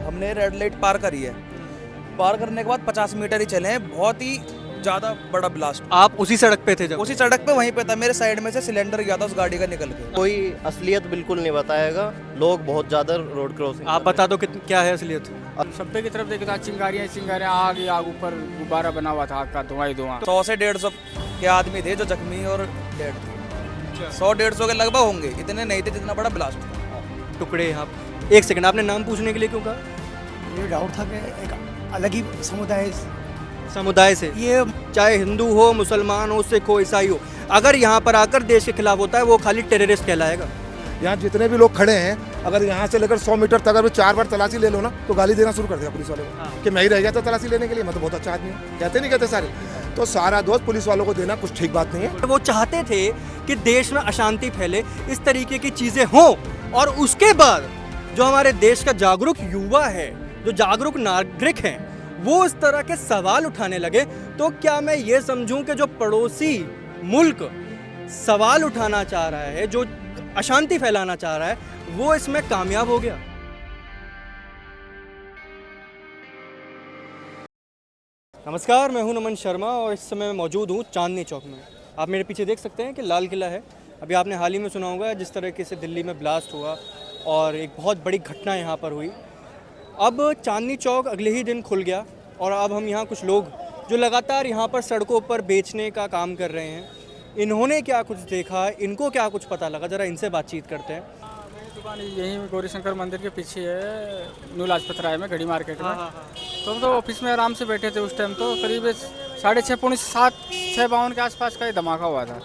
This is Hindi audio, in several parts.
हमने रेड लाइट पार करी है। पार करने के बाद 50 मीटर ही चले हैं, बहुत ही ज़्यादा बड़ा ब्लास्ट। आप उसी सड़क पे थे जब? उसी सड़क पे वहीं पे था, मेरे साइड में से सिलेंडर गया था उस गाड़ी का निकल के। कोई असलियत बिल्कुल नहीं बताएगा, लोग बहुत ज़्यादा रोड क्रॉसिंग आप बता दो क्या है असलियत? सब्बे की तरफ देखा, चिंगारियाँ आग ही आग, ऊपर गुब्बारा बना हुआ था आग का, धुआं ही धुआं। 100 से 150 के आदमी थे जो जख्मी और डेड थे। 100-150 के लगभग होंगे, इतने नहीं थे जितना बड़ा ब्लास्ट था। टुकड़े यहाँ। एक सेकंड, आपने नाम पूछने के लिए क्यों कहा? ये डाउट था कि एक अलग ही समुदाय से, ये चाहे हिंदू हो, मुसलमान हो, सिख हो, ईसाई हो, अगर यहाँ पर आकर देश के खिलाफ होता है वो खाली टेररिस्ट कहलाएगा। यहाँ जितने भी लोग खड़े हैं, अगर यहाँ से लेकर 100 मीटर तक अगर 4 बार तलाशी ले लो ना तो गाली देना शुरू कर देगा पुलिस वाले को कि मैं ही रह गया था तलाशी लेने के लिए, मैं तो बहुत अच्छा आदमी हूँ। कहते नहीं कहते सारे, तो सारा दोष पुलिस वालों को देना कुछ ठीक बात नहीं है। वो चाहते थे कि देश में अशांति फैले, इस तरीके की चीजें हों, और उसके बाद जो हमारे देश का जागरूक युवा है, जो जागरूक नागरिक हैं, वो इस तरह के सवाल उठाने लगे। तो क्या मैं ये समझूं कि जो पड़ोसी मुल्क सवाल उठाना चाह रहा है, जो अशांति फैलाना चाह रहा है, वो इसमें कामयाब हो गया? नमस्कार, मैं हूं नमन शर्मा और इस समय मैं मौजूद हूं चांदनी चौक में। आप मेरे पीछे देख सकते हैं कि लाल किला है। अभी आपने हाल ही में सुना होगा जिस तरीके से दिल्ली में ब्लास्ट हुआ और एक बहुत बड़ी घटना यहाँ पर हुई। अब चांदनी चौक अगले ही दिन खुल गया और अब हम यहाँ कुछ लोग जो लगातार यहाँ पर सड़कों पर बेचने का काम कर रहे हैं, इन्होंने क्या कुछ देखा, इनको क्या कुछ पता लगा, ज़रा इनसे बातचीत करते हैं। दुकान यहीं गौरी शंकर मंदिर के पीछे है, न्यू लाजपत राय में, घड़ी मार्केट में। तो हम तो ऑफिस में आराम से बैठे थे उस टाइम, तो करीब 6:30 पौने 7, 6:52 के आसपास का ही धमाका हुआ था।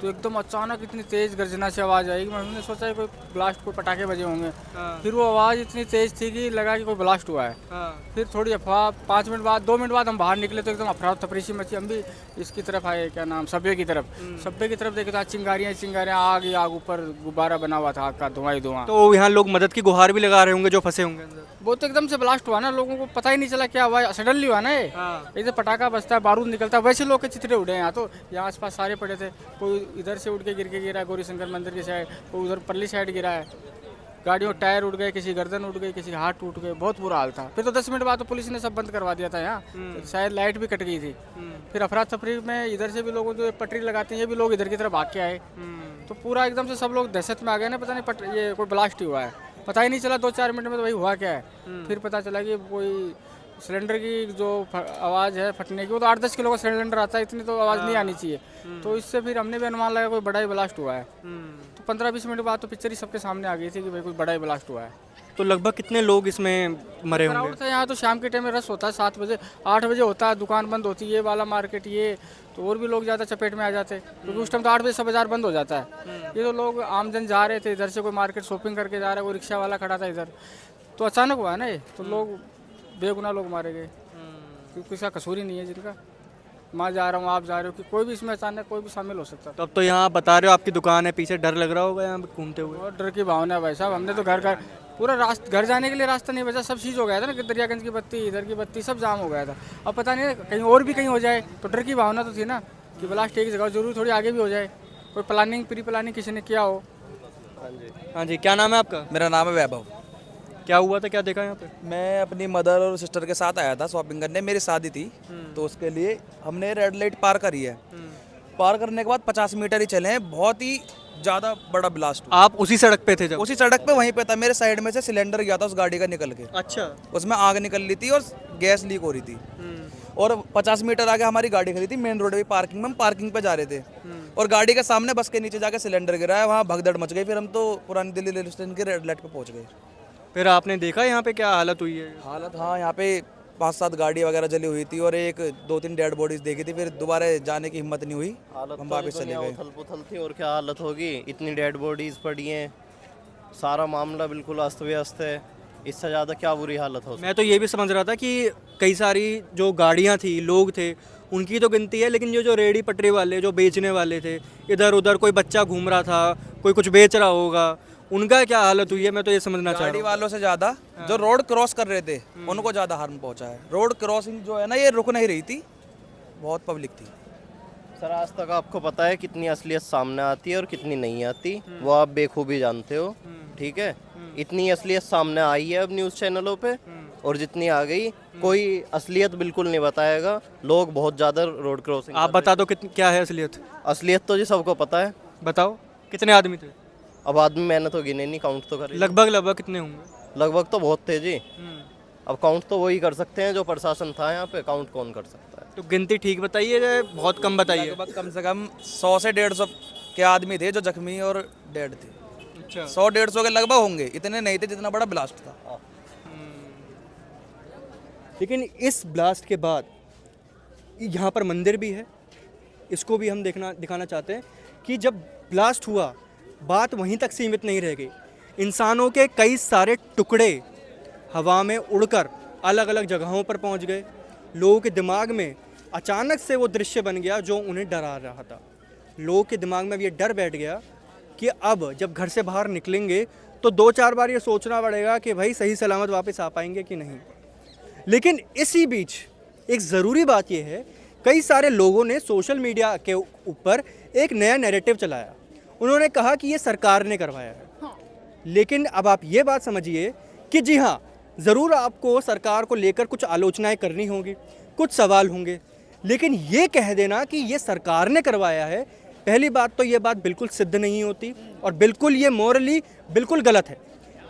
तो एकदम अचानक इतनी तेज़ गर्जना से आवाज़ आई कि मैंने सोचा कोई ब्लास्ट, कोई पटाखे बजे होंगे। फिर वो आवाज़ इतनी तेज़ थी कि लगा कि कोई ब्लास्ट हुआ है। फिर थोड़ी अफवाह, 5 मिनट बाद, 2 मिनट बाद हम बाहर निकले तो एकदम अफरा तफरी सी मची। हम भी इसकी तरफ आए, क्या नाम, सब्वे की तरफ देखे था, चिंगारियाँ आग ही आग, ऊपर गुब्बारा बना हुआ था आग का, धुआं ही धुआं। तो यहाँ लोग मदद की गुहार भी लगा रहे होंगे जो फंसे होंगे अंदर। वो तो एकदम से ब्लास्ट हुआ ना, लोगों को पता ही नहीं चला क्या हुआ, सडनली हुआ ना ये। ऐसे पटाखा बजता है, बारूद निकलता है, वैसे लोग के चित्रे उड़े हैं। यहाँ तो यहाँ आसपास सारे पड़े थे, कोई इधर से उड़ के गिरा है गौरी शंकर मंदिर की साइड, कोई उधर परली साइड गिरा है। गाड़ियों टायर उड़ गए, किसी गर्दन उड़ गई, किसी हाथ टूट गए, बहुत बुरा हाल था। फिर तो 10 मिनट बाद तो पुलिस ने सब बंद करवा दिया था यहाँ, शायद लाइट भी कट गई थी। फिर अफरा तफरी में इधर से भी लोगों जो पटरी लगाते हैं, ये भी लोग इधर की तरफ भाग के आए। तो पूरा एकदम से सब लोग दहशत में आ गए ना, पता नहीं ये कोई ब्लास्ट ही हुआ है, पता ही नहीं चला। 2-4 मिनट में तो वही हुआ क्या है। फिर पता चला कि कोई सिलेंडर की जो आवाज़ है फटने की, वो तो 8-10 किलो का सिलेंडर आता है, इतनी तो आवाज़ नहीं आनी चाहिए। तो इससे फिर हमने भी अनुमान लगा कोई बड़ा ही ब्लास्ट हुआ है। तो 15-20 मिनट बाद तो पिक्चर ही सबके सामने आ गई थी कि भाई कोई बड़ा ही ब्लास्ट हुआ है। तो लगभग कितने लोग इसमें मरे होंगे? क्राउड था यहाँ तो, शाम के टाइम में रश होता है, 7 बजे 8 बजे होता है, दुकान बंद होती है, ये वाला मार्केट ये, तो और भी लोग ज़्यादा चपेट में आ जाते, क्योंकि उस टाइम तो 8 बजे सब बाजार बंद हो जाता है। ये तो लोग आमजन जा रहे थे, इधर से कोई मार्केट शॉपिंग करके जा रहा है, कोई रिक्शा वाला खड़ा था इधर, तो अचानक हुआ है ना ये, तो लोग बेगुनाह लोग मारे गए, क्योंकि किसी का कसूर ही नहीं है जिनका। मैं जा रहा हूँ, आप जा रहे हो, कि कोई भी इसमें अचानक कोई भी शामिल हो सकता है। तो अब तो यहाँ बता रहे हो आपकी दुकान है पीछे, डर लग रहा होगा यहाँ पे घूमते हुए? बहुत डर की भावना है भाई साहब। हमने तो घर पूरा घर जाने के लिए रास्ता नहीं बचा, सब चीज़ हो गया था ना, कि दरियागंज की बत्ती, इधर की बत्ती, सब जाम हो गया था। अब पता नहीं कहीं और भी कहीं हो जाए, तो डर की भावना तो थी ना कि ब्लास्ट एक जगह, जरूर थोड़ी आगे भी हो जाए, कोई प्री प्लानिंग किसी ने किया हो। हाँ जी, क्या नाम है आपका? मेरा नाम है वैभव। क्या हुआ था, क्या देखा यहाँ पे? मैं अपनी मदर और सिस्टर के साथ आया था शॉपिंग करने, मेरी शादी थी, तो उसके लिए हमने रेड लाइट पार करी है। पार करने के बाद 50 मीटर ही चले हैं, बहुत ही ज़्यादा बड़ा ब्लास्ट हुआ। आप उसी सड़क पे थे जब? उसी सड़क पे वहीं पे था, मेरे साइड में से सिलेंडर गया था उस गाड़ी का निकल के। अच्छा। उसमें आग निकल रही थी और गैस लीक हो रही थी। और 50 मीटर आगे हमारी गाड़ी खड़ी थी, मेन रोड पे पार्किंग में, हम पार्किंग पे जा रहे थे और गाड़ी के सामने बस के नीचे जाके सिलेंडर गिरा है, वहाँ भगदड़ मच गई। फिर हम तो पुरानी दिल्ली रेलवे स्टेशन के रेड लाइट पे पहुँच गए। फिर आपने देखा यहाँ पे क्या हालत हुई है? हालत, हाँ, यहाँ पे 5-7 गाड़ी वगैरह जली हुई थी और 1-2-3 डेड बॉडीज देखी थी। फिर दोबारा जाने की हिम्मत नहीं हुई, हम वापस चले गए। उथल पुथल थी, और क्या हालत होगी, इतनी डेड बॉडीज पड़ी हैं, सारा मामला बिल्कुल अस्त व्यस्त है, इससे ज़्यादा क्या बुरी हालत हो। मैं तो ये भी समझ रहा था कि कई सारी जो गाड़ियाँ थी, लोग थे, उनकी तो गिनती है, लेकिन ये जो रेहड़ी पटरी वाले, जो बेचने वाले थे, इधर उधर कोई बच्चा घूम रहा था, कोई कुछ बेच रहा होगा, उनका क्या हालत हुई है, मैं तो ये समझना चाह रहा गाड़ी हूँ। वालों से ज़्यादा जो रोड क्रॉस कर रहे थे उनको ज़्यादा हार्म पहुँचा है। रोड क्रॉसिंग जो है ना, ये रुक नहीं रही थी, बहुत पब्लिक थी। सर, आज तक आपको पता है कितनी असलियत सामने आती है और कितनी नहीं आती, वो आप बेखूबी जानते हो, ठीक है। इतनी असलियत सामने आई है अब न्यूज़ चैनलों पे, और जितनी आ गई कोई असलियत बिल्कुल नहीं बताएगा। लोग बहुत ज़्यादा रोड क्रॉसिंग आप बता दो कितनी क्या है असलियत, असलियत तो जी सबको पता है। बताओ कितने आदमी थे? अब आदमी मैंने तो गिने नहीं, काउंट तो करें। लगभग कितने होंगे? लगभग तो बहुत थे जी। अब काउंट तो वही कर सकते हैं जो प्रशासन था यहाँ पे, काउंट कौन कर सकता है। तो गिनती ठीक बताइए या बहुत कम बताइए? लगभग कम से कम 100 से 150 के आदमी थे जो जख्मी और डेड थे। अच्छा। 100-150 के लगभग होंगे, इतने नहीं थे जितना बड़ा ब्लास्ट था। लेकिन इस ब्लास्ट के बाद यहाँ पर मंदिर भी है, इसको भी हम दिखाना चाहते हैं कि जब ब्लास्ट हुआ बात वहीं तक सीमित नहीं रह गई। इंसानों के कई सारे टुकड़े हवा में उड़कर अलग अलग जगहों पर पहुँच गए। लोगों के दिमाग में अचानक से वो दृश्य बन गया जो उन्हें डरा रहा था। लोगों के दिमाग में अब ये डर बैठ गया कि अब जब घर से बाहर निकलेंगे तो 2-4 बार ये सोचना पड़ेगा कि भाई सही सलामत वापस आ पाएंगे कि नहीं। लेकिन इसी बीच एक ज़रूरी बात यह है, कई सारे लोगों ने सोशल मीडिया के ऊपर एक नया नैरेटिव चलाया। उन्होंने कहा कि ये सरकार ने करवाया है। लेकिन अब आप ये बात समझिए कि जी हाँ, ज़रूर आपको सरकार को लेकर कुछ आलोचनाएं करनी होंगी, कुछ सवाल होंगे, लेकिन ये कह देना कि ये सरकार ने करवाया है, पहली बात तो ये बात बिल्कुल सिद्ध नहीं होती और बिल्कुल ये मॉरली बिल्कुल गलत है।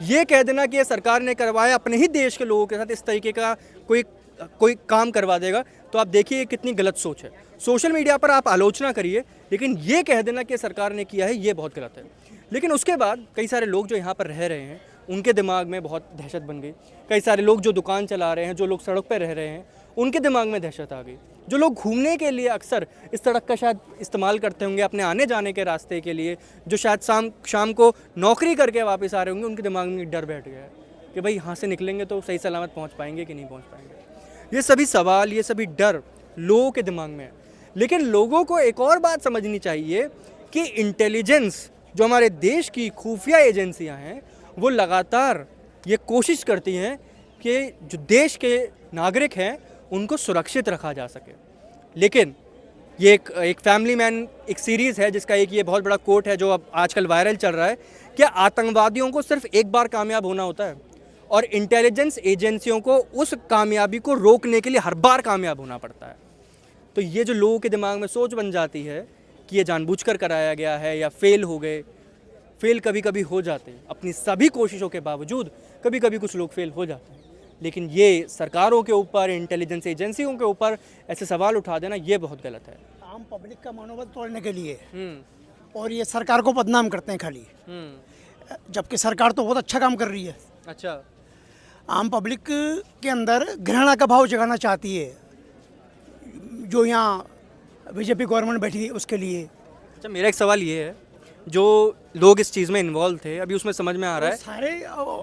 ये कह देना कि ये सरकार ने करवाया, अपने ही देश के लोगों के साथ इस तरीके का कोई काम करवा देगा, तो आप देखिए कितनी गलत सोच है। सोशल मीडिया पर आप आलोचना करिए, लेकिन ये कह देना कि सरकार ने किया है, ये बहुत गलत है। लेकिन उसके बाद कई सारे लोग जो यहाँ पर रह रहे हैं उनके दिमाग में बहुत दहशत बन गई। कई सारे लोग जो दुकान चला रहे हैं, जो लोग सड़क पर रह रहे हैं, उनके दिमाग में दहशत आ गई। जो लोग घूमने के लिए अक्सर इस सड़क का शायद इस्तेमाल करते होंगे अपने आने जाने के रास्ते के लिए, जो शायद शाम को नौकरी करके वापस आ रहे होंगे, उनके दिमाग में डर बैठ गया है कि भाई यहाँ से निकलेंगे तो सही सलामत पहुँच पाएंगे कि नहीं पहुँच पाएंगे। ये सभी सवाल, ये सभी डर लोगों के दिमाग में है। लेकिन लोगों को एक और बात समझनी चाहिए कि इंटेलिजेंस, जो हमारे देश की खुफिया एजेंसियां हैं, वो लगातार ये कोशिश करती हैं कि जो देश के नागरिक हैं उनको सुरक्षित रखा जा सके। लेकिन ये एक फैमिली मैन एक सीरीज़ है जिसका एक ये बहुत बड़ा कोट है जो अब आजकल वायरल चल रहा है कि आतंकवादियों को सिर्फ एक बार कामयाब होना होता है और इंटेलिजेंस एजेंसियों को उस कामयाबी को रोकने के लिए हर बार कामयाब होना पड़ता है। तो ये जो लोगों के दिमाग में सोच बन जाती है कि ये जानबूझकर कराया गया है या फेल हो गए, फेल कभी कभी हो जाते हैं, अपनी सभी कोशिशों के बावजूद कभी कभी कुछ लोग फेल हो जाते हैं। लेकिन ये सरकारों के ऊपर, इंटेलिजेंस एजेंसियों के ऊपर ऐसे सवाल उठा देना, ये बहुत गलत है। आम पब्लिक का मनोबल तोड़ने के लिए और ये सरकार को बदनाम करते हैं खाली, जबकि सरकार तो बहुत अच्छा काम कर रही है। अच्छा। आम पब्लिक के अंदर घृणा का भाव जगाना चाहती है, जो यहाँ बीजेपी गवर्नमेंट बैठी है उसके लिए। अच्छा, मेरा एक सवाल ये है, जो लोग इस चीज़ में इन्वॉल्व थे, अभी उसमें समझ में आ रहा है सारे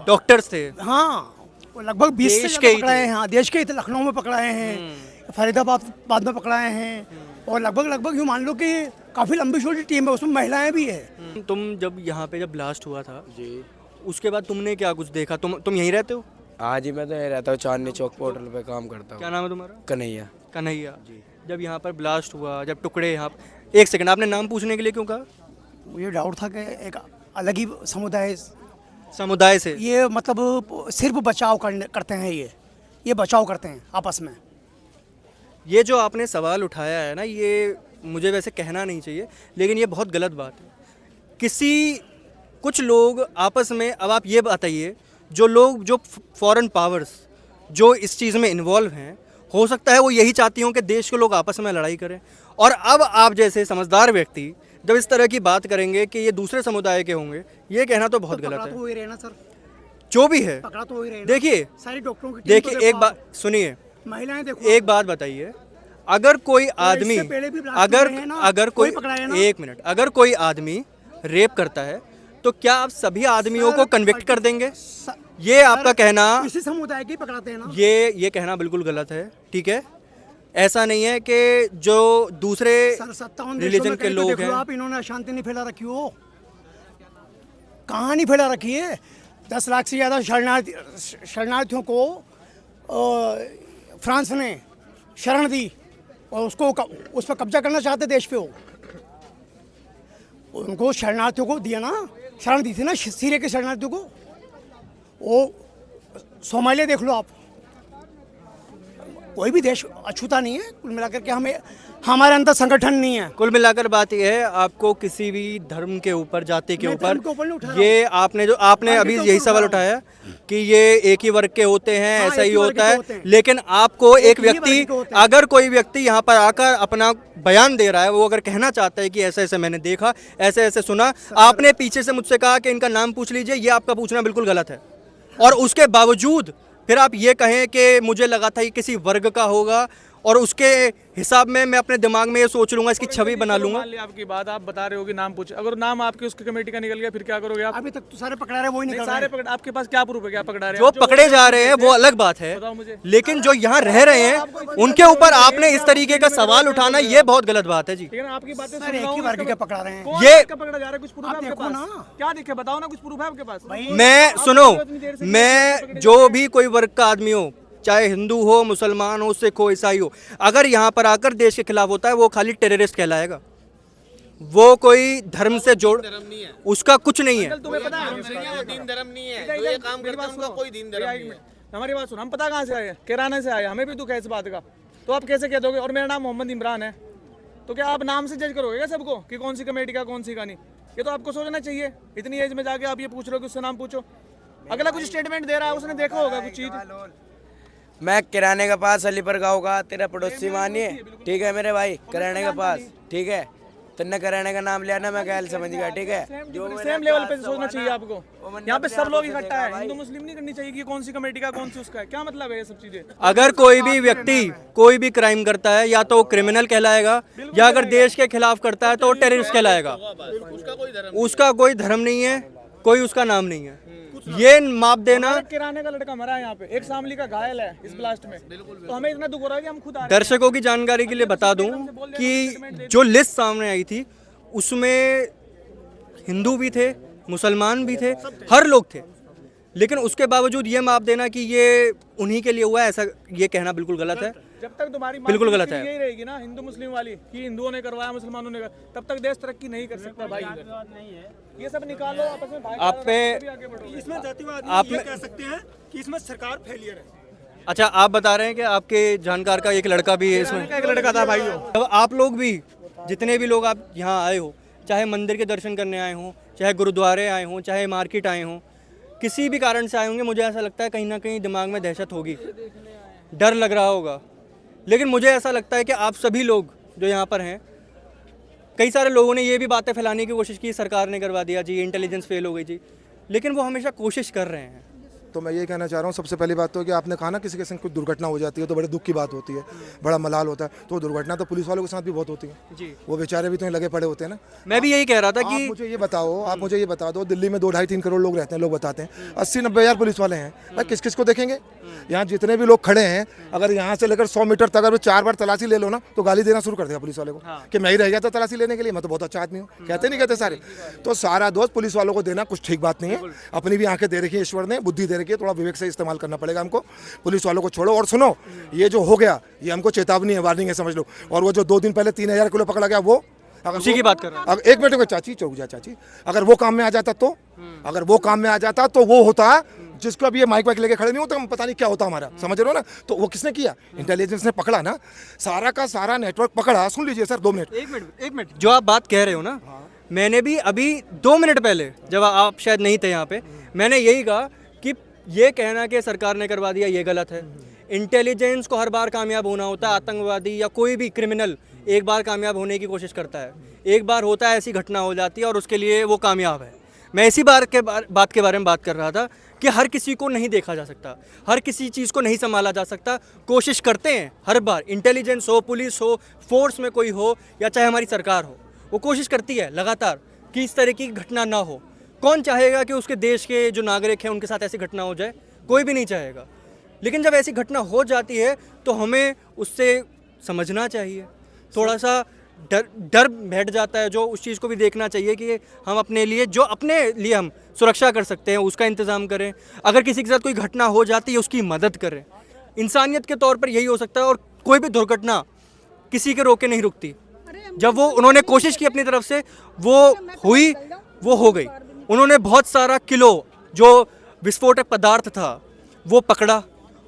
डॉक्टर्स थे। हाँ, वो लगभग 20 से देश के ही पकड़ाए थे। हैं। हाँ, देश के ही थे, लखनऊ में पकड़ाए हैं, फरीदाबाद में पकड़ाए हैं, और लगभग यूँ मान लो कि काफ़ी लंबी छोटी टीम है, उसमें महिलाएं भी है। तुम जब यहाँ पे जब ब्लास्ट हुआ था जी, उसके बाद तुमने क्या कुछ देखा? तुम यहीं रहते हो? हाँ जी, मैं तो यहीं रहता हूँ, चांदनी चौक पोर्टल पे काम करता हूँ। क्या नाम है तुम्हारा? कन्हैया। कन्हैया जी। जब यहाँ पर ब्लास्ट हुआ, जब टुकड़े यहाँ, एक सेकंड, आपने नाम पूछने के लिए क्यों कहा? मुझे डाउट था कि एक अलग ही समुदाय से ये मतलब सिर्फ बचाव करते हैं, ये बचाव करते हैं आपस में। ये जो आपने सवाल उठाया है ना, ये मुझे वैसे कहना नहीं चाहिए, लेकिन ये बहुत गलत बात है। कुछ लोग आपस में, अब आप ये बताइए, जो फॉरेन पावर्स जो इस चीज़ में इन्वॉल्व हैं, हो सकता है वो यही चाहती हों कि देश के लोग आपस में लड़ाई करें। और अब आप जैसे समझदार व्यक्ति जब इस तरह की बात करेंगे कि ये दूसरे समुदाय के होंगे, ये कहना तो बहुत गलत है। तो वही रहना सर, जो भी है, पकड़ा तो वही रहना। देखिए सारी डॉक्टरों की देखिए, एक बात सुनिए, महिलाएं देखो, एक बात बताइए, अगर कोई आदमी, अगर कोई, एक मिनट, अगर कोई आदमी रेप करता है तो क्या आप सभी आदमियों को कन्विक्ट कर देंगे? ये आपका कहना, इसी समुदाय के पकड़ाते हैं ना, ये कहना बिल्कुल गलत है। ठीक है, ऐसा नहीं है कि जो दूसरे रिलीजन के लोग हैं, आप इन्होंने अशांति नहीं फैला रखी हो, कहाँ नहीं फैला रखी है। 10 लाख से ज़्यादा शरणार्थियों को फ्रांस ने शरण दी और उस पर कब्जा करना चाहते देश पे। हो उनको शरणार्थियों को दिया ना, शरण दी थी ना सीरिया के शरणार्थियों को, वो सोमालिया देख लो आप, कोई भी देश अछूता नहीं है। कुल मिलाकर के हमें हमारे अंदर संगठन नहीं है। कुल मिलाकर बात यह है, आपको किसी भी धर्म के ऊपर, जाति के मैं धर्म के ऊपर ऊपर, नहीं उठा रहा ये आपने अभी के यही ऊपर सवाल उठा रहा उठाया कि ये एक ही वर्ग के होते हैं, हाँ, ऐसा एक ही ही वर्ग होता के है। होते हैं। लेकिन आपको एक ही वर्ग व्यक्ति, के होते हैं। अगर कोई व्यक्ति यहाँ पर आकर अपना बयान दे रहा है, वो अगर कहना चाहता है कि ऐसे ऐसे मैंने देखा, ऐसे ऐसे सुना, आपने पीछे से मुझसे कहा कि इनका नाम पूछ लीजिए, ये आपका पूछना बिल्कुल गलत है। और उसके बावजूद फिर आप ये कहें कि मुझे लगा था ये किसी वर्ग का होगा, और उसके हिसाब में मैं अपने दिमाग में ये सोच लूंगा, इसकी छवि बना लूंगा। मान लिया आपकी बात, आप बता रहे हो कि नाम पूछ, अगर नाम आपके उसकी कमेटी का निकल गया फिर क्या करोगे आप? अभी तक तो सारे पकड़ा रहे, वही नहीं, निकल सारे रहे पकड़, आपके पास क्या प्रूफ है, क्या पकड़ा रहे हैं जो आप? पकड़े जा रहे हैं वो अलग बात है, बताओ मुझे। लेकिन जो यहाँ रह रहे हैं उनके ऊपर आपने इस तरीके का सवाल उठाना, ये बहुत गलत बात है जी। लेकिन आपकी बातें सर, सुन एक रहा ही हूँ, वर्ग इसका के पकड़ा रहे हैं। कौन ये- इसका पकड़ा जा रहा है? कुछ प्रूफ है आप आपके देखो पास? ना। क्या दिखे, बताओ ना, कुछ प्रूफ है आपके पास? मैं सुनो, मैं जो भी कोई वर्ग का आदमी हो, चाहे हिंदू हो, मुसलमान हो, सिख हो, ईसाई हो, अगर यहाँ पर आकर देश के खिलाफ होता है, वो खाली टेररिस्ट कहलाएगा। वो कोई धर्म से जोड़, उसका कुछ नहीं है। तुम्हें पता है दीन धर्म नहीं है, जो ये काम करते हैं उनका कोई दीन धर्म नहीं है। हमारी बात सुन, हम पता कहाँ से आए हैं? किराने से आए, हमें भी दुख है इस बात का। तो आप कैसे कह दोगे? और मेरा नाम मोहम्मद इमरान है, तो क्या आप नाम से जज करोगे क्या सबको कि कौन सी कमेटी का, कौन सी का नहीं? ये तो आपको सोचना चाहिए। इतनी एज में जाके आप ये पूछ रहे हो कि उससे नाम पूछो। अगला कुछ स्टेटमेंट दे रहा है, उसने देखा होगा कुछ चीज। मैं किराने के पास अलीपुर गाँव का तेरा पड़ोसी मानिए, ठीक है मेरे भाई, किराने के पास, ठीक है। तुमने किराने का नाम लिया ना, मैं गैल समझ गया, ठीक है। सेम लेवल पे सोचना चाहिए आपको। यहाँ पे सब लोग इकट्ठा है, हिंदू मुस्लिम नहीं करनी चाहिए कि कौन सी कमेटी का, कौन सी उसका है। क्या मतलब है ये सब चीजें? अगर कोई भी व्यक्ति कोई भी क्राइम करता है, या तो वो क्रिमिनल कहलाएगा, या अगर देश के खिलाफ करता है तो वो टेररिस्ट कहलाएगा। उसका कोई धर्म नहीं है, कोई उसका नाम नहीं है। ये माप देना, एक किराने का लड़का मरा है यहाँ पे, एक शामली का घायल है इस ब्लास्ट में, तो हमें इतना दुख हो रहा है कि हम खुद आ रहे हैं। दर्शकों की जानकारी के लिए बता दूं कि जो लिस्ट सामने आई थी उसमें हिंदू भी थे, मुसलमान भी थे, हर लोग थे। लेकिन उसके बावजूद ये माप देना कि ये उन्हीं के लिए हुआ है, ऐसा ये कहना बिल्कुल गलत है। जब तक तुम्हारी बिल्कुल गलत है। यही रहेगी ना हिंदू मुस्लिम वाली कि हिंदुओं ने करवाया, मुसलमानों ने करवाया, तब तक देश तरक्की नहीं कर सकता भाई। ये सब निकालो आपस में, भाई आप पे इसमें जातिवाद आप ये में- कह सकते हैं कि इसमें सरकार फेलियर है। अच्छा, आप बता रहे हैं कि आपके जानकार का एक लड़का भी है इसमें। एक लड़का था भाई। अब आप लोग भी, जितने भी लोग आप यहाँ आए हो, चाहे मंदिर के दर्शन करने आए हों, चाहे गुरुद्वारे आए हों, चाहे मार्केट आए हों, किसी भी कारण से आए होंगे, मुझे ऐसा लगता है कहीं ना कहीं दिमाग में दहशत होगी, डर लग रहा होगा। लेकिन मुझे ऐसा लगता है कि आप सभी लोग जो यहाँ पर हैं, कई सारे लोगों ने ये भी बातें फैलाने की कोशिश की, सरकार ने करवा दिया जी, इंटेलिजेंस फेल हो गई जी, लेकिन वो हमेशा कोशिश कर रहे हैं। तो मैं ये कहना चाह रहा हूँ, सबसे पहली बात तो कि आपने कहा ना किसी के संग कुछ दुर्घटना हो जाती है तो बड़े दुख की बात होती है, बड़ा मलाल होता है। तो दुर्घटना तो पुलिस वालों के साथ भी बहुत होती है जी। वो बेचारे भी तो लगे पड़े होते हैं ना। मैं भी यही कह रहा था आप कि मुझे ये बता दो दिल्ली में 2-2.5-3 करोड़ लोग रहते हैं, लोग बताते हैं 80-90 हज़ार पुलिस वाले हैं भाई, किस किस को देखेंगे? यहाँ जितने भी लोग खड़े हैं, अगर यहाँ से लेकर 100 मीटर तक अगर 4 बार तलाशी ले लो ना तो गाली देना शुरू कर देगा पुलिस वाले को कि मैं ही रह गया था तलाशी लेने के लिए, मैं तो बहुत अच्छा आदमी हूँ। कहते नहीं कहते सारे? तो सारा दोस्त पुलिस वालों को देना कुछ ठीक बात नहीं है। अपनी भी आंखें दे रखी है ईश्वर ने, बुद्धि दे रखी है, थोड़ा विवेक से इस्तेमाल करना पड़ेगा हमको। पुलिस वालों को छोड़ो और सुनो, ये जो हो गया ये हमको चेतावनी है, वार्निंग है, समझ लो। और वो जो 2 दिन पहले 3000 किलो पकड़ा गया, वो उसी की बात कर रहा हूं। अब एक मिनट को चाची, चौक जा चाची, अगर वो काम में आ जाता तो, अगर वो काम में आ जाता तो वो होता जिसको अभी ये माइक वाइक लेके खड़े नहीं होता, हम पता नहीं क्या होता हमारा, समझ रहे हो ना? तो वो किसने किया? इंटेलिजेंस ने पकड़ा ना, सारा का सारा नेटवर्क पकड़ा। सुन लीजिए सर 2 मिनट। एक मिनट, जो आप बात कह रहे हो ना, मैंने भी अभी 2 मिनट पहले, जब आप शायद नहीं थे यहाँ पे, मैंने यही कहा कि ये कहना कि सरकार ने करवा दिया ये गलत है। इंटेलिजेंस को हर बार कामयाब होना होता है। आतंकवादी या कोई भी क्रिमिनल एक बार कामयाब होने की कोशिश करता है, एक बार होता है ऐसी घटना हो जाती है और उसके लिए वो कामयाब है। मैं इसी बात के बारे में बात कर रहा था कि हर किसी को नहीं देखा जा सकता, हर किसी चीज़ को नहीं संभाला जा सकता। कोशिश करते हैं हर बार, इंटेलिजेंस हो, पुलिस हो, फोर्स में कोई हो, या चाहे हमारी सरकार हो, वो कोशिश करती है लगातार कि इस तरह की घटना ना हो। कौन चाहेगा कि उसके देश के जो नागरिक हैं उनके साथ ऐसी घटना हो जाए? कोई भी नहीं चाहेगा। लेकिन जब ऐसी घटना हो जाती है तो हमें उससे समझना चाहिए, थोड़ा सा डर बैठ जाता है, जो उस चीज़ को भी देखना चाहिए कि हम अपने लिए, जो अपने लिए हम सुरक्षा कर सकते हैं उसका इंतज़ाम करें। अगर किसी के साथ कोई घटना हो जाती है उसकी मदद करें। इंसानियत के तौर पर यही हो सकता है। और कोई भी दुर्घटना किसी के रोके नहीं रुकती। जब वो उन्होंने कोशिश की अपनी तरफ से, वो हुई, वो हो गई। उन्होंने बहुत सारा किलो जो विस्फोटक पदार्थ था वो पकड़ा,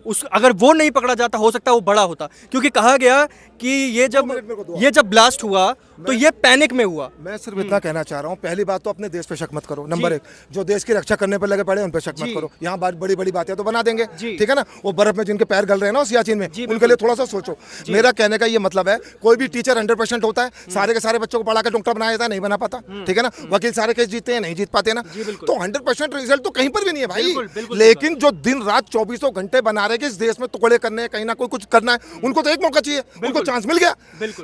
उस अगर वो नहीं पकड़ा जाता हो सकता है वो बड़ा होता, क्योंकि कहा गया कि ये जब ब्लास्ट हुआ तो ये पैनिक में हुआ। मैं सिर्फ इतना कहना चाह रहा हूँ, पहली बात तो अपने देश पे शक मत करो। नंबर एक, जो देश की रक्षा करने पर लगे पड़े उन पे शक मत करो। यहाँ बड़ी बड़ी बातें तो बना देंगे, ठीक है ना। वो बर्फ में जिनके पैर गल रहे हैं ना सियाचिन में, उनके लिए थोड़ा सा सोचो। मेरा कहने का ये मतलब है, कोई भी टीचर 100% होता है, सारे के सारे बच्चों को पढ़ा कर डॉक्टर बनाया जाता है, नहीं बना पाता, ठीक है ना। वकील सारे केस जीतते हैं, नहीं जीत पाते ना। तो 100% रिजल्ट तो कहीं पर भी नहीं है भाई। लेकिन जो दिन रात 24 घंटे बना रहे कि इस देश में टुकड़े करने हैं, कहीं ना कोई कुछ करना है, उनको तो एक मौका चाहिए, उनको चांस मिल गया।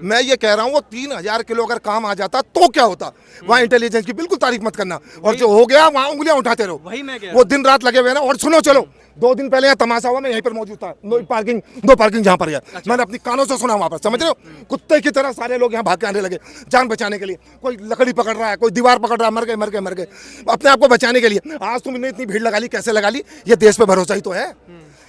मैं ये कह रहा हूँ, वो 3000 किलो अगर काम आ जाता तो क्या होता। वहाँ इंटेलिजेंस की बिल्कुल तारीफ मत करना, और जो हो गया वहाँ उंगलियां उठाते रहो। वही मैं कह रहा वो दिन रात लगे हुए ना। और सुनो, चलो 2 दिन पहले यहाँ तमाशा हुआ, मैं यहीं पर मौजूद था, दो पार्किंग जहाँ पर है, मैंने अपनी कानों से सुना वहाँ पर, समझ रहे हो। कुत्ते की तरह सारे लोग यहाँ भाग के आने लगे जान बचाने के लिए। कोई लकड़ी पकड़ रहा है, कोई दीवार पकड़ रहा है, मर गए अपने आप को बचाने के लिए। आज तुमने इतनी भीड़ लगा ली, कैसे लगा ली? ये देश पे भरोसा ही तो है,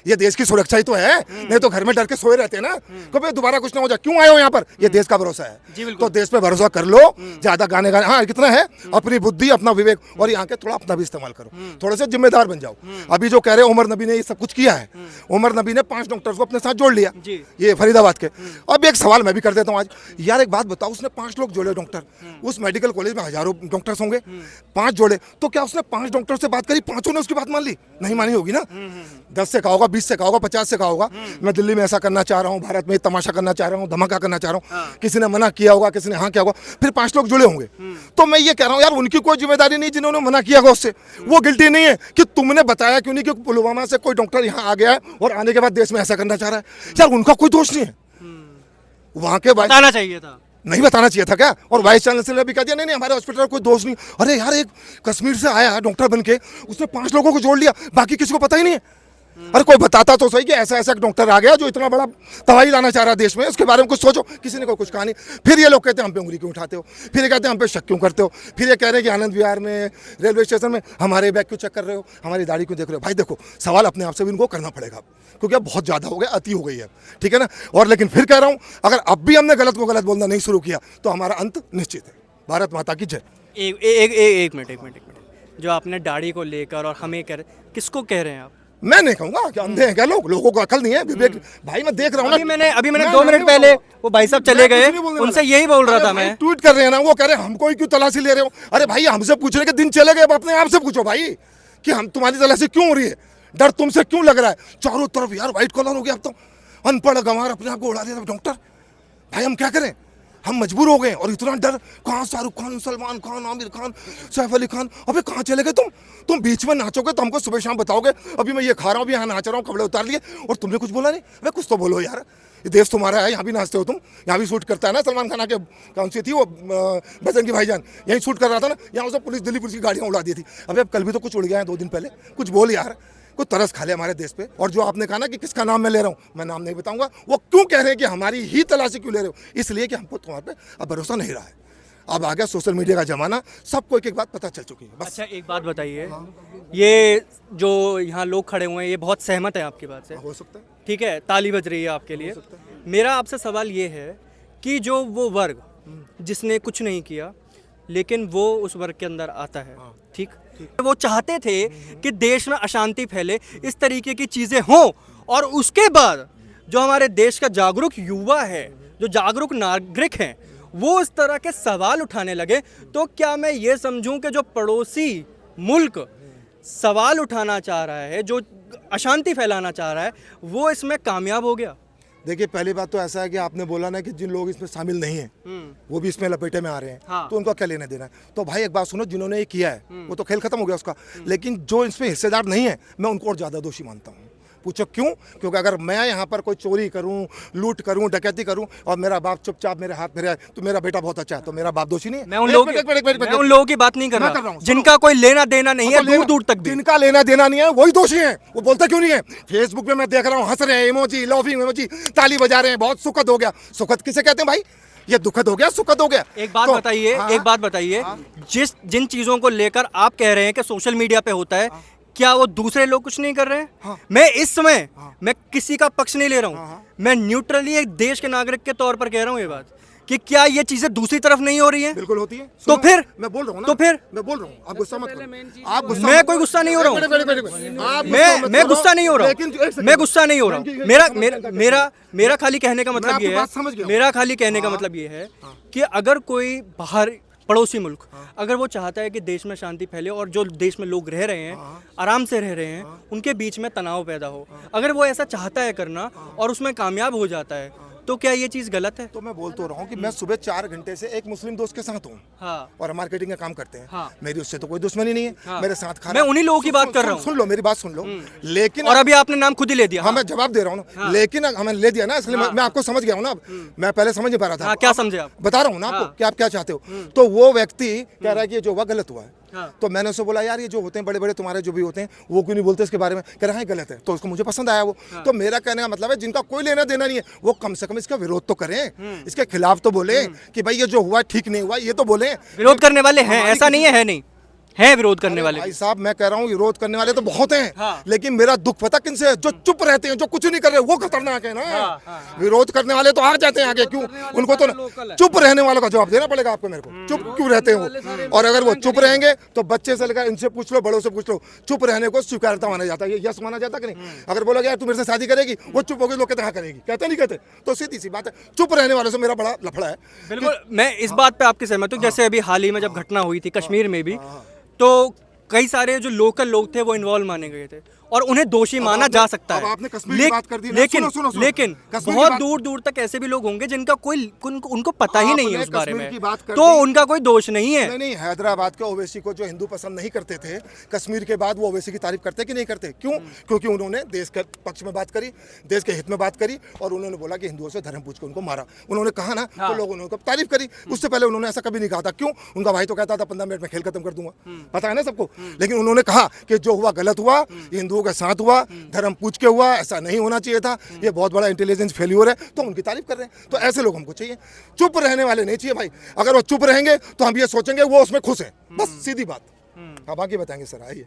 ये देश की सुरक्षा ही तो है। नहीं तो घर में डर के सोए रहते हैं ना, कभी दोबारा कुछ ना हो जाए, क्यों आए हो यहाँ पर? ये देश का भरोसा है, तो देश पे भरोसा कर लो। ज्यादा गाने हाँ कितना है, अपनी बुद्धि अपना विवेक, और यहाँ के थोड़ा अपना भी इस्तेमाल करो, थोड़े से जिम्मेदार बन जाओ। अभी जो कह रहे उमर नबी ने ये सब कुछ किया है, उमर नबी ने 5 डॉक्टर्स को अपने साथ जोड़ लिया, ये फरीदाबाद के। अब एक सवाल मैं भी कर देता हूँ आज, यार एक बात बताओ, उसने 5 लोग जोड़े डॉक्टर, उस मेडिकल कॉलेज में हजारों डॉक्टर्स होंगे, 5 जोड़े, तो क्या उसने 5 डॉक्टर से बात करी, 5 ने उसकी बात मान ली? नहीं मानी होगी ना। 10 से कहा होगा, 20 से कहा होगा, 50 से कहा होगा, मैं दिल्ली में ऐसा करना चाह रहा हूँ, भारत में तमाशा करना चाह रहा हूँ, धमाका करना चाह रहा हूँ। किसी ने मना किया होगा, किसी ने हाँ किया होगा, फिर 5 लोग जुड़े होंगे। तो मैं ये कह रहा हूँ यार, उनकी कोई जिम्मेदारी नहीं जिन्होंने मना किया होगा उससे, वो गिल्टी नहीं है कि तुमने बताया क्यों नहीं कि पुलवामा से कोई डॉक्टर यहाँ आ गया है और आने के बाद देश में ऐसा करना चाह रहा है। यार उनका कोई दोष नहीं है, वहां के बताना चाहिए था, नहीं बताना चाहिए था क्या? और वाइस चांसलर ने भी कह दिया नहीं हमारे हॉस्पिटल का कोई दोष नहीं। अरे यार, एक कश्मीर से आया डॉक्टर बन के, उसने 5 लोगों को जोड़ लिया, बाकी किसी को पता ही नहीं है। अरे कोई बताता तो सही कि ऐसा ऐसा डॉक्टर आ गया जो इतना बड़ा तबाही लाना चाह रहा है देश में, उसके बारे में कुछ सोचो। किसी ने कोई कुछ कहा नहीं। फिर ये लोग कहते हैं हम पे उंगली क्यों उठाते हो, फिर ये कहते हैं हम पे शक क्यों करते हो, फिर ये कह रहे हैं कि आनंद विहार में रेलवे स्टेशन में हमारे बैग क्यों चेक कर रहे हो, हमारी दाढ़ी क्यों देख रहे हो। भाई देखो, सवाल अपने आप से भी इनको करना पड़ेगा, क्योंकि अब बहुत ज़्यादा हो गया, अति हो गई है, ठीक है ना। और लेकिन फिर कह रहा हूँ, अगर अब भी हमने गलत को गलत बोलना नहीं शुरू किया तो हमारा अंत निश्चित है। भारत माता की जय। एक मिनट, जो आपने दाढ़ी को लेकर और हमें किसको कह रहे हैं आप? मैं नहीं कहूंगा कि अंधे हैं क्या लोग, लोगों को अकल नहीं है, विवेक। भाई मैं देख रहा हूँ ना, अभी मैंने 2 मिनट पहले वो भाई साहब चले गए, उनसे यही बोल रहा था मैं। ट्वीट कर रहे हैं ना, वो कह रहे हैं हमको ही क्यों तलाशी ले रहे हो। अरे भाई, हमसे पूछने के दिन चले गए, अब अपने आप से पूछो भाई कि हम तुम्हारी तलाशी क्यों हो रही है, डर तुमसे क्यों लग रहा है। चारों तरफ यार व्हाइट कॉलर हो गया, अब तो अनपढ़ गंवार अपने आप को उड़ा दिया डॉक्टर। भाई हम क्या करें, हम मजबूर हो गए। और इतना डर, कहाँ शाहरुख खान, सलमान खान, आमिर खान, सैफ अली खान, अबे कहाँ चले गए तुम बीच में नाचोगे तो हमको सुबह शाम बताओगे। अभी मैं ये खा रहा हूँ, यहाँ नाच रहा हूँ, कपड़े उतार लिए और तुमने कुछ बोला नहीं। अबे कुछ तो बोलो यार, ये देश तुम्हारा है, यहाँ भी नाचते हो तुम, यहाँ भी शूट करता है ना सलमान खान के, कौन सी थी वो बजरंगी भाईजान, यहीं शूट कर रहा था ना, यहाँ उसे पुलिस, दिल्ली पुलिस की गाड़ियाँ उड़ा दी थी। अबे अब कल भी तो कुछ उड़ गया है 2 दिन पहले, कुछ बोल यार, कुछ तरस खा ले हमारे देश पे। और जो आपने कहा ना कि किसका नाम मैं ले रहा हूँ, मैं नाम नहीं बताऊंगा, वो क्यों कह रहे हैं कि हमारी ही तलाशी क्यों ले रहे हो, इसलिए कि हमको तुम्हारे पे अब भरोसा नहीं रहा है। अब आ गया सोशल मीडिया का जमाना, सबको एक एक बात पता चल चुकी है बस। अच्छा एक बात बताइए, ये जो यहाँ लोग खड़े हुए हैं ये बहुत सहमत है आपकी बात से, हो सकता है, ठीक है, ताली बज रही है आपके लिए। मेरा आपसे सवाल ये है कि जो वो वर्ग जिसने कुछ नहीं किया लेकिन वो उस वर्ग के अंदर आता है, ठीक, वो चाहते थे कि देश में अशांति फैले, इस तरीके की चीज़ें हों, और उसके बाद जो हमारे देश का जागरूक युवा है, जो जागरूक नागरिक हैं, वो इस तरह के सवाल उठाने लगे, तो क्या मैं ये समझूं कि जो पड़ोसी मुल्क सवाल उठाना चाह रहा है, जो अशांति फैलाना चाह रहा है, वो इसमें कामयाब हो गया? देखिए पहली बात तो ऐसा है कि आपने बोला ना कि जिन लोग इसमें शामिल नहीं हैं वो भी इसमें लपेटे में आ रहे हैं, हाँ। तो उनका क्या लेना देना है। तो भाई एक बात सुनो, जिन्होंने ये किया है वो तो खेल खत्म हो गया उसका, लेकिन जो इसमें हिस्सेदार नहीं है मैं उनको और ज़्यादा दोषी मानता हूँ। पूछो क्यों? क्योंकि अगर मैं यहाँ पर कोई चोरी करूँ, लूट करूँ, डकैती करूँ और मेरा बाप चुपचाप मेरे हाथ में रहे तो मेरा बेटा बहुत अच्छा है, तो मेरा बाप दोषी नहीं है। मैं उन लोगों की बात नहीं कर रहा, जिनका कोई लेना देना नहीं है, दूर दूर तक भी जिनका लेना देना नहीं है वही दोषी है। वो बोलते क्यों नहीं है? फेसबुक पे मैं देख रहा हूँ, हंस रहे हैं, इमोजी, लॉफिंग इमोजी, ताली बजा रहे हैं, बहुत सुखद हो गया। सुखद किसे कहते हैं भाई? ये दुखद हो गया, सुखद हो गया। एक बात बताइए, एक बात बताइए, जिन चीजों को लेकर आप कह रहे हैं कि सोशल मीडिया पे होता है, क्या वो दूसरे लोग कुछ नहीं कर रहे हैं? हाँ। मैं इस समय मैं किसी का पक्ष नहीं ले रहा हूँ, मैं न्यूट्रली एक देश के नागरिक के तौर पर कह रहा हूँ ये बात कि क्या ये चीजें दूसरी तरफ नहीं हो रही हैं? बिल्कुल होती है। तो सुनो, फिर मैं बोल रहा हूँ ना, तो फिर मैं बोल रहा हूँ, आप गुस्सा मत करो। आप गुस्सा मैं मत कोई करो। गुस्सा नहीं हो रहा हूँ। आप मैं गुस्सा नहीं हो रहा लेकिन एक हूँ। सेकंड, मैं गुस्सा नहीं हो रहा हूँ। मेरा खाली कहने का मतलब आपकी ये बात समझ है, गया हूँ। मेरा खाली कहने का मतलब ये है कि अगर कोई बाहर पड़ोसी मुल्क अगर वो चाहता है कि देश में शांति फैले और जो देश में लोग रह रहे हैं आराम से रह रहे हैं उनके बीच में तनाव पैदा हो, अगर वो ऐसा चाहता है करना और उसमें कामयाब हो जाता है, तो क्या ये चीज़ गलत है? तो मैं बोल तो रहा हूँ कि मैं सुबह 4 घंटे से एक मुस्लिम दोस्त के साथ हूँ हाँ। और मार्केटिंग का काम करते हैं। हाँ। मेरी उससे तो कोई दुश्मनी नहीं है। हाँ। मेरे साथ खा मैं उन्हीं लोगों की बात कर रहा हूँ। सुन लो मेरी बात सुन लो। लेकिन और अभी आपने नाम खुद ही ले दिया। हाँ, मैं जवाब दे रहा हूँ ना। लेकिन हमें ले दिया ना, इसलिए मैं आपको समझ गया हूँ ना। अब मैं पहले समझ नहीं पा रहा था। हाँ, क्या समझे आप? बता रहा हूँ ना आपको कि आप क्या चाहते हो। तो वो व्यक्ति कह रहा है कि ये जो हुआ गलत हुआ है। तो मैंने उससे बोला यार ये जो होते हैं बड़े बड़े तुम्हारे जो भी होते हैं वो क्यों नहीं बोलते इसके बारे में? कह रहा है गलत है। तो उसको मुझे पसंद आया वो। तो मेरा कहने का मतलब है जिनका कोई लेना देना नहीं है वो कम से कम इसका विरोध तो करें, इसके खिलाफ तो बोले कि भाई ये जो हुआ ठीक नहीं हुआ, ये तो बोले। विरोध करने वाले हैं, ऐसा नहीं है नहीं है विरोध करने वाले। भाई साहब मैं कह रहा हूँ विरोध करने वाले तो बहुत हैं। हाँ। लेकिन मेरा दुख पता किनसे है? जो चुप रहते हैं, जो कुछ नहीं कर रहे, वो खतरनाक है ना। विरोध करने वाले तो आ जाते हैं आगे, क्यों? उनको तो चुप रहने वालों का जवाब देना पड़ेगा आपको। मेरे को चुप क्यों रहते हैं वो? और अगर वो चुप रहेंगे तो बच्चे से लेकर इनसे पूछ लो, बड़ों से पूछ लो, चुप रहने को स्वीकारता माना जाता है। ये यस माना जाता कि नहीं? अगर बोलोगे यार तू मेरे से शादी करेगी, वो चुप होगी, लोग कहते हाँ करेगी, कहते नहीं कहते? तो सीधी सी बात है, चुप रहने वालों से मेरा बड़ा लफड़ा है। बिल्कुल, मैं इस बात पे आपकी सहमत हूँ। जैसे अभी हाल ही में जब घटना हुई थी कश्मीर में भी, तो कई सारे जो लोकल लोग थे वो इन्वॉल्व माने गए थे और उन्हें दोषी माना जा सकता है। अब आपने कश्मीर की बात कर दी ना। लेकिन सुनो, सुनो। लेकिन कश्मीर की बहुत बात- दूर दूर तक ऐसे भी लोग होंगे जिनका कोई उनको पता ही नहीं है आपने उस बारे कश्मीर में, की बात कर तो दी। उनका कोई दोष नहीं है। नहीं, हैदराबाद के ओवैसी को जो हिंदू पसंद नहीं करते थे, कश्मीर के बाद वो ओवैसी की तारीफ करते कि नहीं करते? क्यों? क्योंकि उन्होंने देश के पक्ष में बात करी, देश के हित में बात करी और उन्होंने बोला कि हिंदुओं से धर्म पूछ के उनको मारा। उन्होंने कहा ना, तो लोगों ने उनको तारीफ करी। उससे पहले उन्होंने ऐसा कभी नहीं कहा था। क्यों? उनका भाई तो कहता था 15 मिनट में खेल खत्म कर दूंगा, पता है ना सबको। लेकिन उन्होंने कहा कि जो हुआ गलत हुआ, हिंदुओं के साथ हुआ, धर्म पूछ के हुआ, ऐसा नहीं होना चाहिए था, ये बहुत बड़ा इंटेलिजेंस फेल्योर है। तो उनकी तारीफ कर रहे हैं। तो ऐसे लोग हमको चाहिए, चुप रहने वाले नहीं चाहिए भाई। अगर वो चुप रहेंगे तो हम ये सोचेंगे वो उसमें खुश है, बस सीधी बात। अब आगे बताएंगे सर, आइए।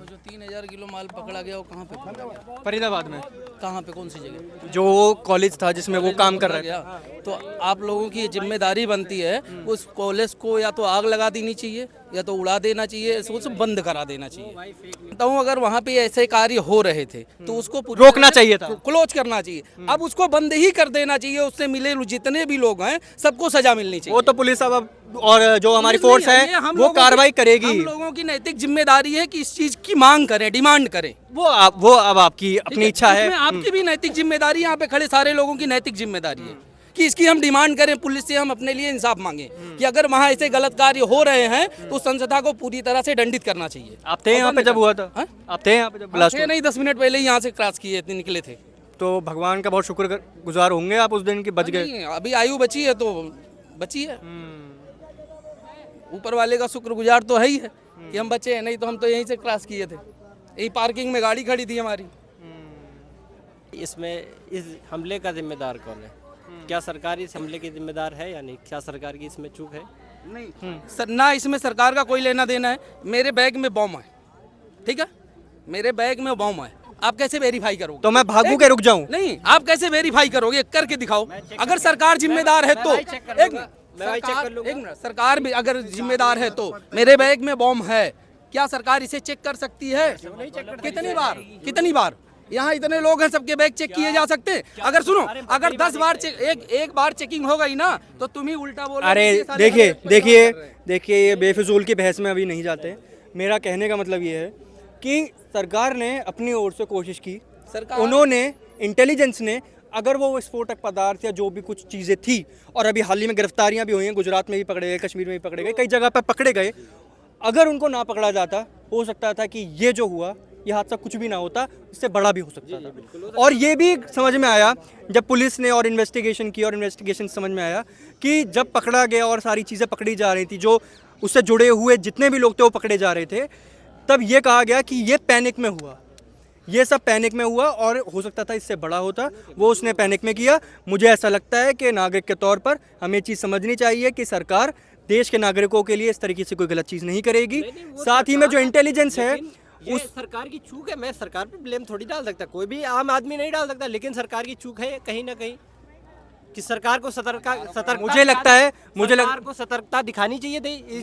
जो 3000 किलो माल पकड़ा गया वो कहाँ पे पकड़ा गया? फरीदाबाद में कहाँ पे, कौन सी जगह? जो कॉलेज था जिसमें वो काम कर रहे थे। गया तो आप लोगों की ये जिम्मेदारी बनती है उस कॉलेज को या तो आग लगा देनी चाहिए या तो उड़ा देना चाहिए, उसको बंद करा देना चाहिए। तो अगर वहाँ पे ऐसे कार्य हो रहे थे तो उसको रोकना चाहिए था, क्लोज करना चाहिए। अब उसको बंद ही कर देना चाहिए। उससे मिले जितने भी लोग हैं सबको सजा मिलनी चाहिए। वो तो पुलिस अब और जो हमारी फोर्स ये है हम वो लोगों कार्रवाई की- करेगी। हम लोगों की नैतिक जिम्मेदारी है कि इस चीज की मांग करें, डिमांड करें। वो अब आपकी अपनी इच्छा है। इसमें आपकी भी नैतिक जिम्मेदारी, यहाँ पे खड़े सारे लोगों की नैतिक जिम्मेदारी है कि इसकी हम डिमांड करें, पुलिस से हम अपने लिए इंसाफ मांगे कि अगर वहाँ ऐसे गलत कार्य हो रहे हैं तो संस्था को पूरी तरह से दंडित करना चाहिए। आप थे यहाँ पे जब हुआ था? हाँ? आप थे यहाँ पे जब ब्लास्ट हुआ? नहीं, 10 मिनट पहले ही यहाँ से क्रॉस किए थे, निकले थे। तो भगवान का बहुत शुक्रगुजार होंगे आप उस दिन की, बच गए। नहीं, अभी आयु बची है तो बची है। ऊपर वाले का शुक्रगुजार तो है ही है कि हम बचे हैं, नहीं तो हम तो यहीं से क्रॉस किए थे। यही पार्किंग में गाड़ी खड़ी थी हमारी। इसमें इस हमले का जिम्मेदार कौन है? क्या सरकार इस हमले की जिम्मेदार है या नहीं? क्या सरकार की इसमें चूक है? नहीं सर, ना इसमें सरकार का कोई लेना देना है। मेरे बैग में बम है, ठीक है, मेरे बैग में बम है, आप कैसे वेरीफाई करोगे? तो मैं भागू के रुक जाऊं? नहीं, आप कैसे वेरीफाई करोगे? करके दिखाओ। अगर सरकार जिम्मेदार है तो एक मिनट, सरकार भी अगर जिम्मेदार है तो मेरे बैग में बम है, क्या सरकार इसे चेक कर सकती है? कितनी बार यहाँ इतने लोग हैं, सबके बैग चेक किए जा सकते हैं? अगर सुनो, अगर 10 बार एक बार चेकिंग हो गई ना तो तुम ही उल्टा बोलो। अरे देखिए ये बेफिजूल की बहस में अभी नहीं जाते। मेरा कहने का मतलब ये है कि सरकार ने अपनी ओर से कोशिश की, उन्होंने इंटेलिजेंस ने, अगर वो विस्फोटक पदार्थ या जो भी कुछ चीज़ें थी, और अभी हाल ही में गिरफ्तारियां भी हुई हैं, गुजरात में भी पकड़े गए, कश्मीर में भी पकड़े गए, कई जगह पर पकड़े गए, अगर उनको ना पकड़ा जाता हो सकता था कि ये जो हुआ ये हादसा कुछ भी ना होता, इससे बड़ा भी हो सकता था। और ये भी समझ में आया जब पुलिस ने और इन्वेस्टिगेशन की, और इन्वेस्टिगेशन समझ में आया कि जब पकड़ा गया और सारी चीज़ें पकड़ी जा रही थी, जो उससे जुड़े हुए जितने भी लोग थे वो पकड़े जा रहे थे, तब ये कहा गया कि ये पैनिक में हुआ, ये सब पैनिक में हुआ और हो सकता था इससे बड़ा होता, वो उसने पैनिक में किया। मुझे ऐसा लगता है कि नागरिक के तौर पर हमें चीज़ समझनी चाहिए कि सरकार देश के नागरिकों के लिए इस तरीके से कोई गलत चीज़ नहीं करेगी। साथ ही में जो इंटेलिजेंस है उस सरकार की चूक है। मैं सरकार पे ब्लेम थोड़ी डाल सकता, कोई भी आम आदमी नहीं डाल सकता, लेकिन सरकार की चूक है कहीं ना कहीं। कि सरकार को सतर्कता मुझे लगता है सरकार को सतर्कता दिखानी चाहिए।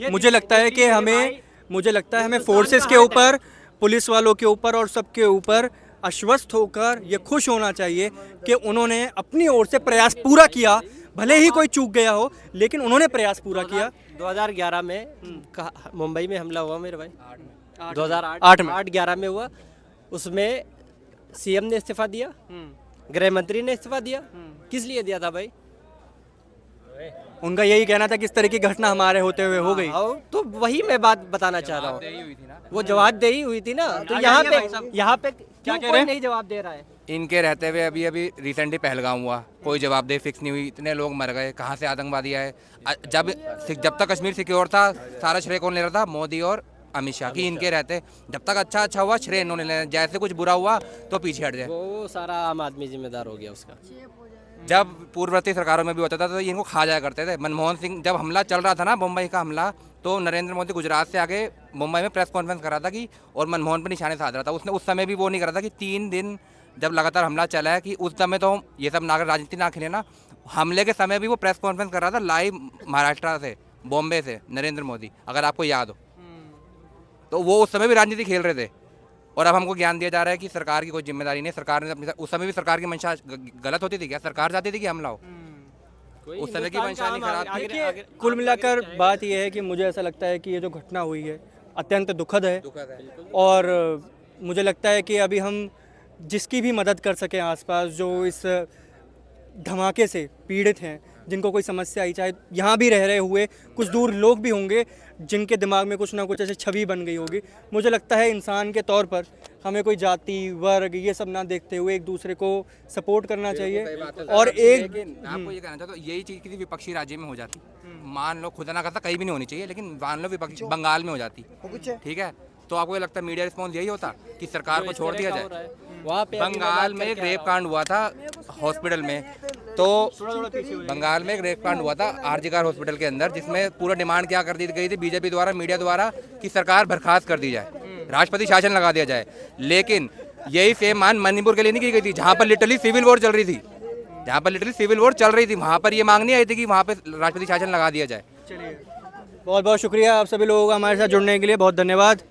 मुझे लगता है कि हमें फोर्सेस के ऊपर, पुलिस वालों के ऊपर और सबके ऊपर आश्वस्त होकर ये खुश होना चाहिए कि उन्होंने अपनी ओर से प्रयास पूरा किया, भले ही कोई चूक गया हो लेकिन उन्होंने प्रयास पूरा किया। 2011 में मुंबई में हमला हुआ मेरे भाई, 2008-11 में हुआ, उसमें सीएम ने इस्तीफा दिया, गृह मंत्री ने इस्तीफा दिया। किस लिए दिया था भाई? उनका यही कहना था कि इस तरह की घटना हमारे होते हुए हो गई। तो वही मैं बात बताना चाह रहा हूँ, वो जवाबदेही हुई थी ना। तो यहाँ पे क्या कह रहे हैं? नहीं जवाब दे रहा है। इनके रहते हुए अभी रिसेंटली पहलगाम हुआ, कोई जवाबदेही फिक्स नहीं हुई, इतने लोग मर गए, कहाँ से आतंकवादी आए? जब तक कश्मीर सिक्योर था, सारा श्रेय कौन ले रहा था? मोदी और अमित शाह की। इनके रहते जब तक अच्छा हुआ श्रेय इन्होंने लेना, जैसे कुछ बुरा हुआ तो पीछे हट जाए। वो सारा आम आदमी जिम्मेदार हो गया उसका। जब पूर्ववर्ती सरकारों में भी होता था तो इनको खा जाया करते थे। मनमोहन सिंह जब हमला चल रहा था ना, मुंबई का हमला, तो नरेंद्र मोदी गुजरात से आगे मुंबई में प्रेस कॉन्फ्रेंस कर रहा था कि, और मनमोहन पर निशाने साध रहा था। उसने उस समय भी वो नहीं करा था कि 3 दिन जब लगातार हमला चला है, कि उस समय तो ये सब नागर राजनीति ना खेले ना। हमले के समय भी वो प्रेस कॉन्फ्रेंस कर रहा था लाइव महाराष्ट्र से, बॉम्बे से, नरेंद्र मोदी, अगर आपको याद हो। तो वो उस समय भी राजनीति खेल रहे थे, और अब हमको ज्ञान दिया जा रहा है कि सरकार की कोई जिम्मेदारी नहीं। सरकार ने अपनी, उस समय भी सरकार की मंशा गलत होती थी क्या? सरकार चाहती थी कि हमला हो? उस समय की मंशा नहीं खराब थी। देखिए, कुल मिलाकर बात यह है कि मुझे ऐसा लगता है कि ये जो घटना हुई है अत्यंत दुखद है, और मुझे लगता है कि अभी हम जिसकी भी मदद कर सकें आसपास, जो इस धमाके से पीड़ित हैं, जिनको कोई समस्या आई, चाहे यहाँ भी रह रहे हुए कुछ दूर लोग भी होंगे जिनके दिमाग में कुछ ना कुछ ऐसे छवि बन गई होगी। मुझे लगता है इंसान के तौर पर हमें कोई जाति, वर्ग, ये सब ना देखते हुए एक दूसरे को सपोर्ट करना चाहिए। और आपको ये कहना चाहता हूँ, यही चीज़ किसी विपक्षी राज्य में हो जाती, मान लो, खुदा ना करता कहीं भी नहीं होनी चाहिए, लेकिन मान लो विपक्षी बंगाल में हो जाती, ठीक है, तो आपको ये लगता है मीडिया रिस्पॉन्स यही होता कि सरकार को छोड़ दिया जाए? वहाँ पे बंगाल में एक रेप कांड हुआ था हॉस्पिटल में, तो बंगाल में एक रेप कांड हुआ था आरजीकर हॉस्पिटल के अंदर, जिसमें पूरा डिमांड क्या कर दी गई थी बीजेपी द्वारा, मीडिया द्वारा, कि सरकार बर्खास्त कर दी जाए, राष्ट्रपति शासन लगा दिया जाए। लेकिन यही सेम मान मणिपुर के लिए नहीं की गई थी, जहाँ पर लिटरली सिविल वॉर चल रही थी, वहाँ पर ये मांग नहीं आई थी कि वहाँ पर राष्ट्रपति शासन लगा दिया जाए। बहुत बहुत शुक्रिया आप सभी लोगों का हमारे साथ जुड़ने के लिए, बहुत धन्यवाद।